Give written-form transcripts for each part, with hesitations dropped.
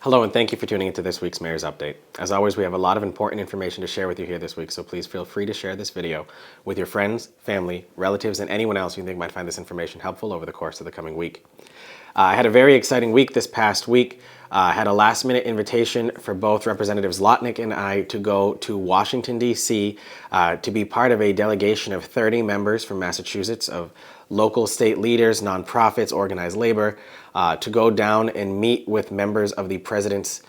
Hello and thank you for tuning into this week's Mayor's Update. As always, we have a lot of important information to share with you here this week, so please feel free to share this video with your friends, family, relatives, and anyone else you think might find this information helpful over the course of the coming week. I had a very exciting week this past week. I had a last-minute invitation for both Representatives Lotnick and I to go to Washington, D.C. To be part of a delegation of 30 members from Massachusetts of local state leaders, nonprofits, organized labor, to go down and meet with members of the President's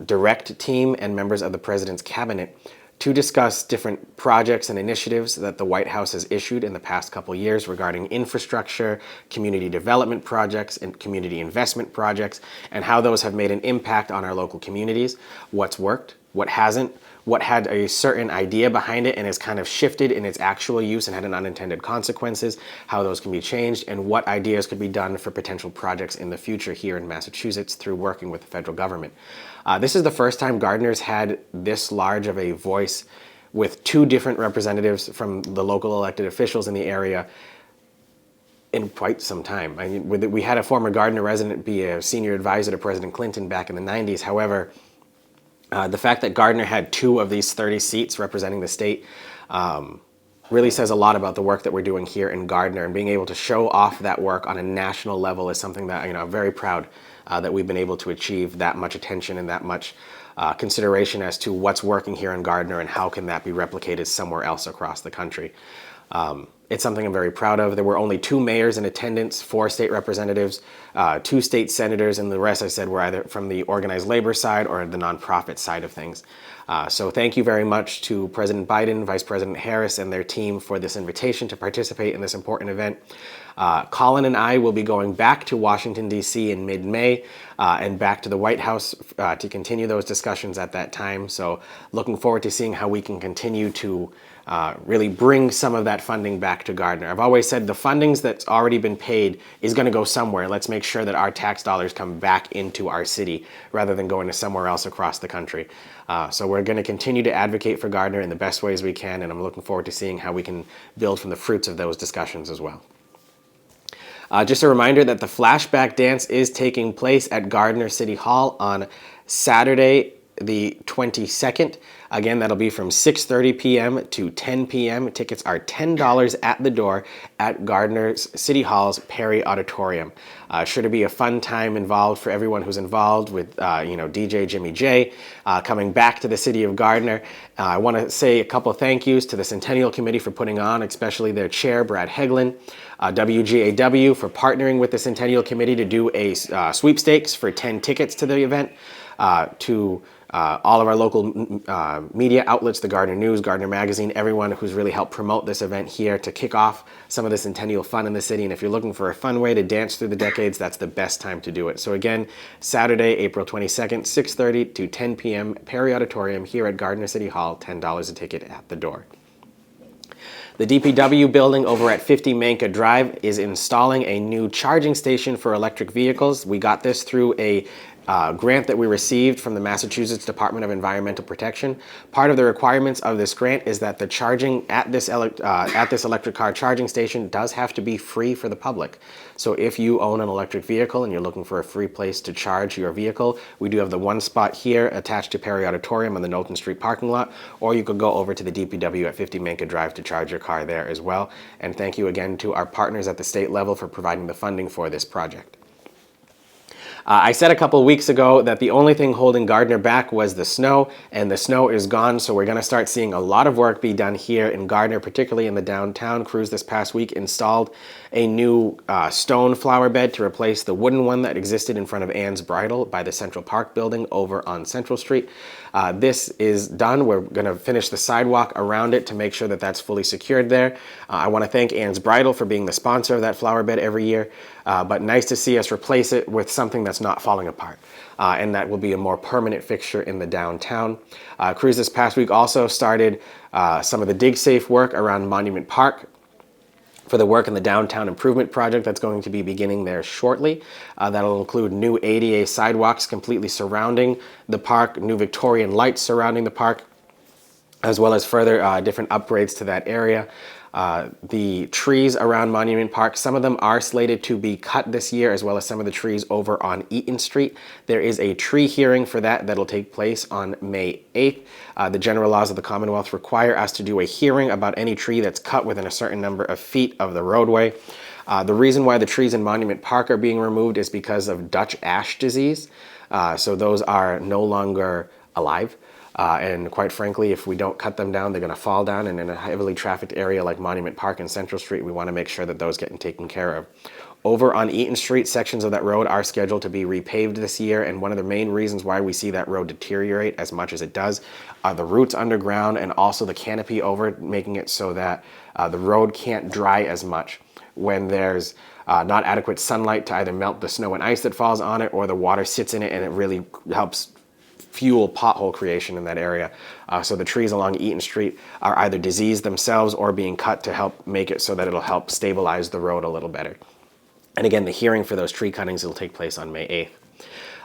direct team and members of the President's cabinet to discuss different projects and initiatives that the White House has issued in the past couple years regarding infrastructure, community development projects, and community investment projects, and how those have made an impact on our local communities, what's worked, what hasn't, what had a certain idea behind it and has kind of shifted in its actual use and had an unintended consequences, how those can be changed, and what ideas could be done for potential projects in the future here in Massachusetts through working with the federal government. This is the first time Gardner's had this large of a voice with two different representatives from the local elected officials in the area in quite some time. I mean, we had a former Gardner resident be a senior advisor to President Clinton back in the 90s. However, the fact that Gardner had 2 of these 30 seats representing the state really says a lot about the work that we're doing here in Gardner, and being able to show off that work on a national level is something that I'm very proud that we've been able to achieve that much attention and that much consideration as to what's working here in Gardner and how can that be replicated somewhere else across the country. It's something I'm very proud of. There were only 2 mayors in attendance, 4 state representatives, 2 state senators, and the rest, I said, were either from the organized labor side or the nonprofit side of things. So thank you very much to President Biden, Vice President Harris, and their team for this invitation to participate in this important event. Colin and I will be going back to Washington, D.C. in mid-May and back to the White House to continue those discussions at that time. So looking forward to seeing how we can continue to really bring some of that funding back to Gardner. I've always said the fundings that's already been paid is going to go somewhere. Let's make sure that our tax dollars come back into our city rather than going to somewhere else across the country. So we're going to continue to advocate for Gardner in the best ways we can, and I'm looking forward to seeing how we can build from the fruits of those discussions as well. Just a reminder that the Flashback Dance is taking place at Gardner City Hall on Saturday, the 22nd. Again, that'll be from 6:30 p.m. to 10 p.m. Tickets are $10 at the door at Gardner's City Hall's Perry Auditorium. Sure to be a fun time involved for everyone who's involved with, DJ Jimmy J coming back to the city of Gardner. I want to say a couple of thank yous to the Centennial Committee for putting on, especially their chair, Brad Heglin, WGAW for partnering with the Centennial Committee to do a sweepstakes for 10 tickets to the event, to all of our local media outlets, the Gardner News, Gardner Magazine, everyone who's really helped promote this event here to kick off some of the centennial fun in the city. And if you're looking for a fun way to dance through the decades, that's the best time to do it. So again, Saturday, April 22nd, 6:30 to 10 p.m., Perry Auditorium here at Gardner City Hall, $10 a ticket at the door. The DPW building over at 50 Manka Drive is installing a new charging station for electric vehicles. We got this through a grant that we received from the Massachusetts Department of Environmental Protection. Part of the requirements of this grant is that the charging at this electric car charging station does have to be free for the public. So if you own an electric vehicle and you're looking for a free place to charge your vehicle, we do have the one spot here attached to Perry Auditorium on the Knowlton Street parking lot, or you could go over to the DPW at 50 Manka Drive to charge your car there as well. And thank you again to our partners at the state level for providing the funding for this project. I said a couple of weeks ago that the only thing holding Gardner back was the snow, and the snow is gone, so we're going to start seeing a lot of work be done here in Gardner, particularly in the downtown. Crews this past week installed a new stone flower bed to replace the wooden one that existed in front of Ann's Bridal by the Central Park building over on Central Street. This is done. We're going to finish the sidewalk around it to make sure that that's fully secured there. I want to thank Ann's Bridal for being the sponsor of that flower bed every year, but nice to see us replace it with something that's not falling apart. And that will be a more permanent fixture in the downtown. Crews this past week also started some of the dig safe work around Monument Park for the work in the downtown improvement project that's going to be beginning there shortly. That'll include new ADA sidewalks completely surrounding the park, new Victorian lights surrounding the park, as well as further different upgrades to that area. The trees around Monument Park, some of them are slated to be cut this year, as well as some of the trees over on Eaton Street. There is a tree hearing for that that'll take place on May 8th. The general laws of the Commonwealth require us to do a hearing about any tree that's cut within a certain number of feet of the roadway. The reason why the trees in Monument Park are being removed is because of Dutch ash disease. So those are no longer alive. And quite frankly, if we don't cut them down, they're going to fall down. And in a heavily trafficked area like Monument Park and Central Street, we want to make sure that those get taken care of. Over on Eaton Street, sections of that road are scheduled to be repaved this year. And one of the main reasons why we see that road deteriorate as much as it does are the roots underground and also the canopy over it, making it so that the road can't dry as much when there's not adequate sunlight to either melt the snow and ice that falls on it, or the water sits in it and it really helps fuel pothole creation in that area. So the trees along Eaton Street are either diseased themselves or being cut to help make it so that it'll help stabilize the road a little better. And again, the hearing for those tree cuttings will take place on May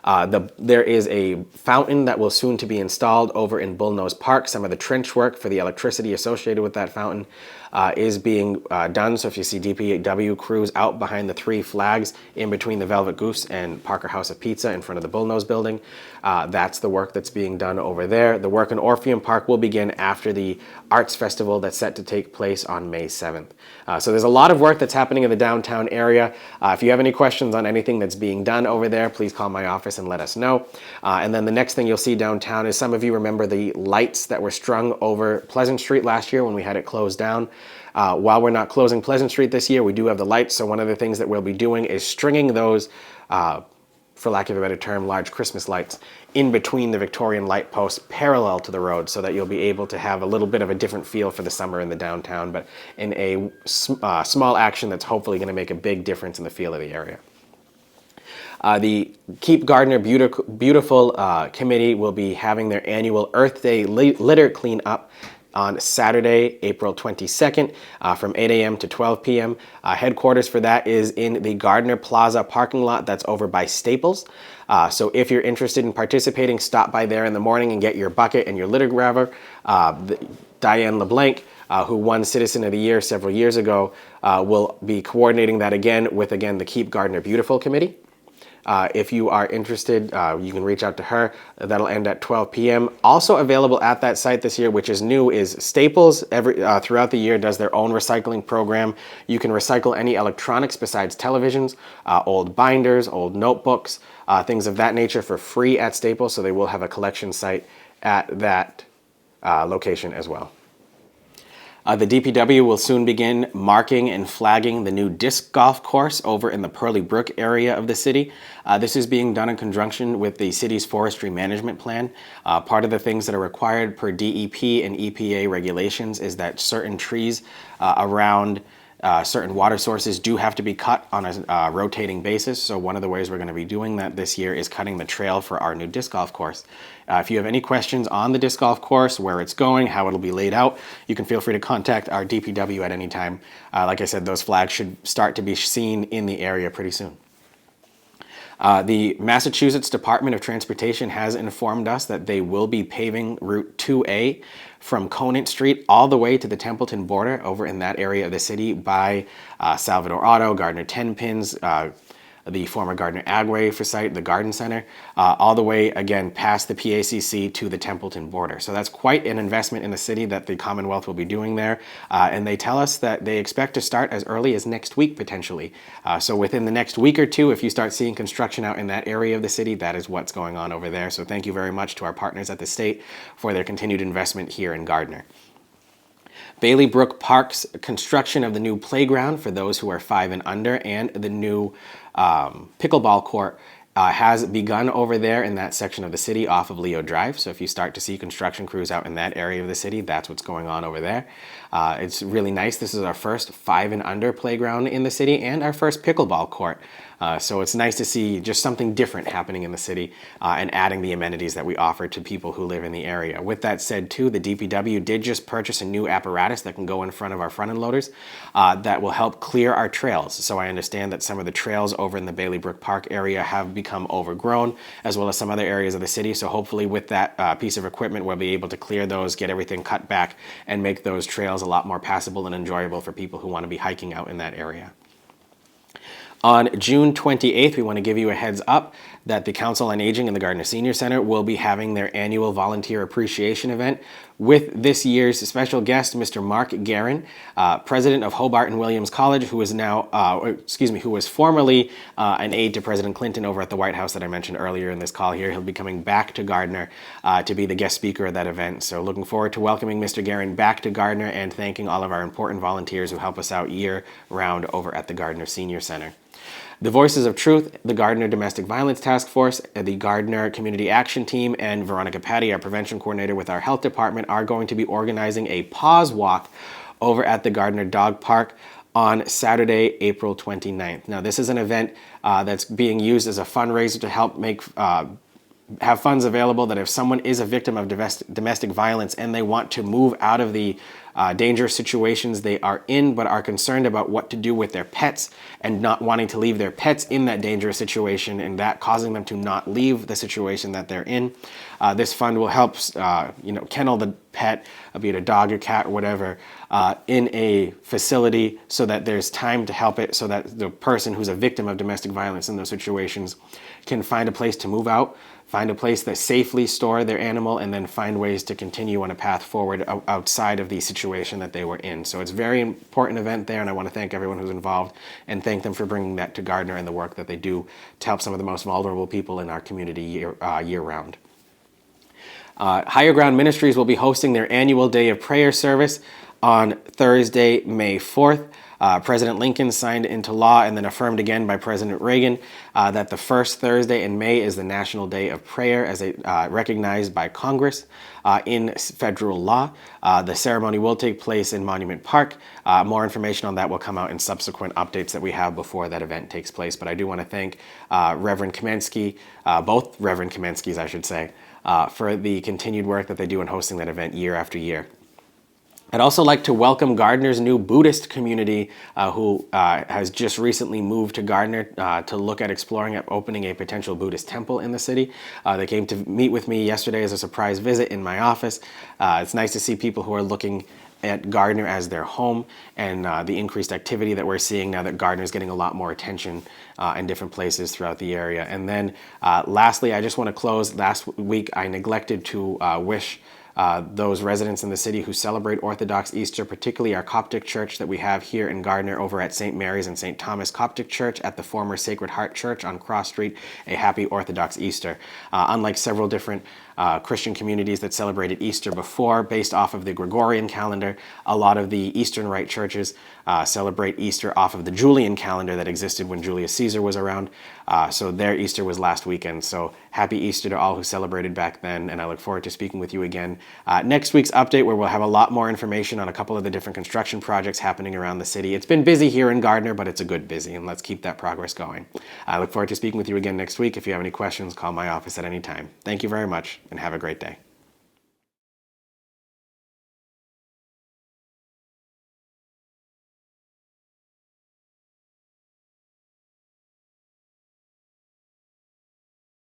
8th. There is a fountain that will soon to be installed over in Bullnose Park. Some of the trench work for the electricity associated with that fountain is being done. So if you see DPW crews out behind the 3 flags in between the Velvet Goose and Parker House of Pizza in front of the Bullnose building, that's the work that's being done over there. The work in Orpheum Park will begin after the Arts Festival that's set to take place on May 7th. So there's a lot of work that's happening in the downtown area. If you have any questions on anything that's being done over there, please call my office and let us know. And then the next thing you'll see downtown is, some of you remember the lights that were strung over Pleasant Street last year when we had it closed down. While we're not closing Pleasant Street this year, we do have the lights. So one of the things that we'll be doing is stringing those, for lack of a better term, large Christmas lights in between the Victorian light posts parallel to the road, so that you'll be able to have a little bit of a different feel for the summer in the downtown, but in a small action that's hopefully going to make a big difference in the feel of the area. The Keep Gardner Beautiful Committee will be having their annual Earth Day litter cleanup on Saturday, April 22nd, from 8 a.m. to 12 p.m. Headquarters for that is in the Gardner Plaza parking lot that's over by Staples. So if you're interested in participating, stop by there in the morning and get your bucket and your litter grabber. Diane LeBlanc, who won Citizen of the Year several years ago, will be coordinating that again with, the Keep Gardner Beautiful Committee. If you are interested, you can reach out to her. That'll end at 12 p.m. Also available at that site this year, which is new, is Staples. Throughout the year does their own recycling program. You can recycle any electronics besides televisions, old binders, old notebooks, things of that nature for free at Staples. So they will have a collection site at that location as well. The DPW will soon begin marking and flagging the new disc golf course over in the Pearly Brook area of the city. This is being done in conjunction with the city's forestry management plan. Part of the things that are required per DEP and EPA regulations is that certain trees around certain water sources do have to be cut on a rotating basis. So one of the ways we're going to be doing that this year is cutting the trail for our new disc golf course. If you have any questions on the disc golf course, where it's going, how it'll be laid out, you can feel free to contact our DPW at any time. Like I said, those flags should start to be seen in the area pretty soon. The Massachusetts Department of Transportation has informed us that they will be paving Route 2A from Conant Street all the way to the Templeton border over in that area of the city by Salvador Auto, Gardner 10 Pins, the former Gardner Agway for site, the Garden Center, all the way, again, past the PACC to the Templeton border. So that's quite an investment in the city that the Commonwealth will be doing there. And they tell us that they expect to start as early as next week, potentially. So within the next week or two, if you start seeing construction out in that area of the city, that is what's going on over there. So thank you very much to our partners at the state for their continued investment here in Gardner. Bailey Brook Park's construction of the new playground for those who are 5 and under and the new pickleball court has begun over there in that section of the city off of Leo Drive. So if you start to see construction crews out in that area of the city, that's what's going on over there. It's really nice. This is our first 5 and under playground in the city and our first pickleball court. So it's nice to see just something different happening in the city and adding the amenities that we offer to people who live in the area. With that said, too, the DPW did just purchase a new apparatus that can go in front of our front end loaders that will help clear our trails. So I understand that some of the trails over in the Bailey Brook Park area have become overgrown, as well as some other areas of the city. So hopefully with that piece of equipment, we'll be able to clear those, get everything cut back, and make those trails a lot more passable and enjoyable for people who want to be hiking out in that area. On June 28th, we want to give you a heads up that the Council on Aging and the Gardner Senior Center will be having their annual volunteer appreciation event with this year's special guest, Mr. Mark Guerin, president of Hobart and Williams College, who is now, who was formerly an aide to President Clinton over at the White House that I mentioned earlier in this call here. He'll be coming back to Gardner to be the guest speaker at that event. So looking forward to welcoming Mr. Guerin back to Gardner and thanking all of our important volunteers who help us out year round over at the Gardner Senior Center. The Voices of Truth, the Gardner Domestic Violence Task Force, the Gardner Community Action Team, and Veronica Patty, our prevention coordinator with our health department, are going to be organizing a pause walk over at the Gardner Dog Park on Saturday, April 29th. Now, this is an event that's being used as a fundraiser to help have funds available that if someone is a victim of domestic violence and they want to move out of the dangerous situations they are in, but are concerned about what to do with their pets and not wanting to leave their pets in that dangerous situation and that causing them to not leave the situation that they're in. This fund will help kennel the pet, be it a dog or cat or whatever, in a facility so that there's time to help it, so that the person who's a victim of domestic violence in those situations can find a place to move out, find a place that safely store their animal, and then find ways to continue on a path forward outside of the situation that they were in. So it's a very important event there, and I want to thank everyone who's involved and thank them for bringing that to Gardner and the work that they do to help some of the most vulnerable people in our community year-round. Higher Ground Ministries will be hosting their annual Day of Prayer service on Thursday, May 4th. President Lincoln signed into law and then affirmed again by President Reagan that the first Thursday in May is the National Day of Prayer as recognized by Congress in federal law. The ceremony will take place in Monument Park. More information on that will come out in subsequent updates that we have before that event takes place. But I do want to thank Reverend Kamensky, both Reverend Kamenskys, I should say, for the continued work that they do in hosting that event year after year. I'd also like to welcome Gardner's new Buddhist community who has just recently moved to Gardner to look at exploring opening a potential Buddhist temple in the city. They came to meet with me yesterday as a surprise visit in my office. It's nice to see people who are looking at Gardner as their home and the increased activity that we're seeing now that Gardner is getting a lot more attention in different places throughout the area. And then lastly, I just want to close. Last week I neglected to wish those residents in the city who celebrate Orthodox Easter, particularly our Coptic church that we have here in Gardner over at St. Mary's and St. Thomas Coptic Church at the former Sacred Heart Church on Cross Street, a happy Orthodox Easter. Unlike several different Christian communities that celebrated Easter before, based off of the Gregorian calendar, a lot of the Eastern Rite churches celebrate Easter off of the Julian calendar that existed when Julius Caesar was around. So their Easter was last weekend. So happy Easter to all who celebrated back then, and I look forward to speaking with you again next week's update, where we'll have a lot more information on a couple of the different construction projects happening around the city. It's been busy here in Gardner, but it's a good busy, and let's keep that progress going. I look forward to speaking with you again next week. If you have any questions, call my office at any time. Thank you very much, and have a great day.